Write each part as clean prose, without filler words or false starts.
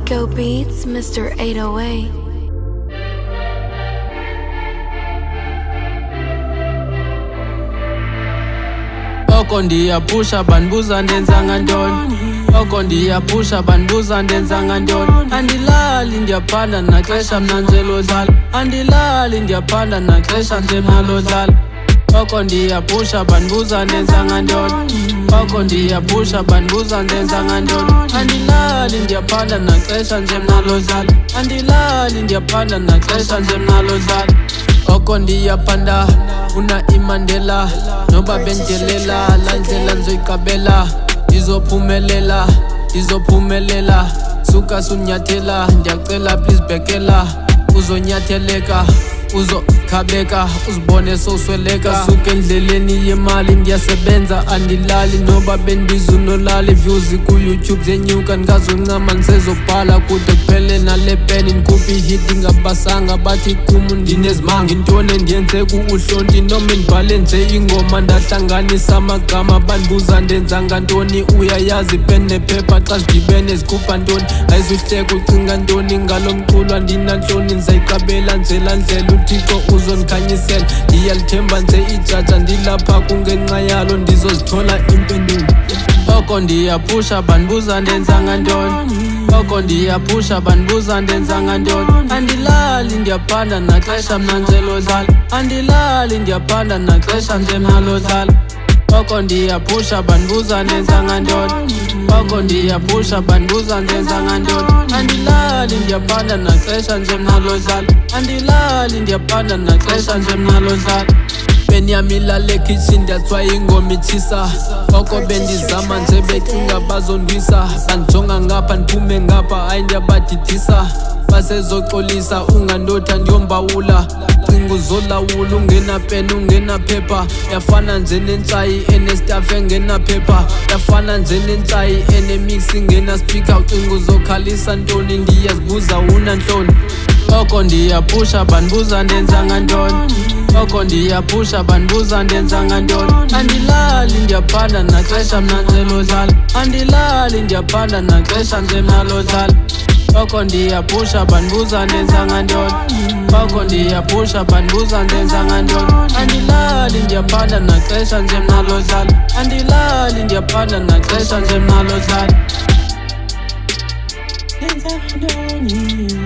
Go Beats, Mr. 808. Oko ndiyapusha bandibuza ndenza ngantoni. Oko ndiyapusha bandibuza ndenza ngantoni. Andilali ndiyaphanda naxesha mna nje lodlala. Andilali ndiyaphanda naxesha nje mna lodlala. Oko ndiyapusha bandibuza ndenza ngantoni. Oko ndiyapusha bandibuza ndenza ngantoni. Andilali ndiyaphanda naxesha nje mna lodlala. Andilali ndiyaphanda naxesha nje mna lodlala. Oko ndiyaphanda una imandela noba bendelela la ndlela nzoyiqabela. Ndizophumelela, ndizophumelela, suka sunyathela, ndiyacela please bhekela. Uzonyatheleka, uzokhabeka, uzibone sowusweleka. Suka endleleni yemali ndiyasebenza andilali noba bendizunolali. Views ku-YouTube zenyuka ndingazoncama ndisezobhala kude kuphele nale peni. Ndikhuphe ihit ngabasanga bathi kum ndinezimanga. Intoni endiyenze ku-uhlonti noma ndibhale nje ingoma ndahlanganisa amagama. Bandibuza ndenza ngantoni, uyayazi ipen nephepha xa zidibene zikhupha ntoni. Ayizuhleka ucinga ntoni ngalo mculo andinantloni. Ndizayiqabela nje laa ndlela uThixo uzondikhanyisela. Ndiyalithemba nje ijaja ndilapha kungenxa yalo ndizozithola impendulo. Oko ndiyapusha bandibuza ndenza ngantoni. Oko ndiyapusha bandibuza ndenza ngantoni. Andilali ndiyaphanda naxesha mna nje lodlala. Andilali ndiyaphanda naxesha nje mna lodlala. Oko ndiyapusha bandibuza ndenza ngantoni. Oko ndiyapusha bandibuza ndenza ngantoni. Andilali ndiyaphanda naxesha nje mna lodlala. Andilali ndiyaphanda naxesha nje mna lodlala. Benyamilala ekitchen ndathwa ingoma itshisa. Oko bendizama nje becinga bazondwisa. Bandijonga ngapha ndiphume ngapha hayi ndiyabadidisa. Basezoxolisa ungandotha ndiyombawula. Cinga uzolawula ungena pen ungena phepha. Yafana nje nentsayi enestaff engena phepha. Yafana nje nentsayi enemix ingena speaker. Ucinga uzokhalisa ntoni, ndiyazibuza unantloni. Oko ndiyapusha bandibuza ndenza ngantoni. Oko ndiyapusha bandibuza ndenza ngantoni. Andilali ndiyaphanda naxesha mna nje lodlala. Andilali ndiyaphanda naxesha nje mna lodlala. Oko ndiyapusha bandibuza ndenza ngantoni. Oko ndiyapusha bandibuza ndenza ngantoni. Andilali ndiyaphanda naxesha nje mna lodlala. Andilali ndiyaphanda naxesha nje mna lodlala.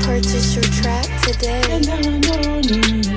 Purchase your track today. Ndenza ngantoni.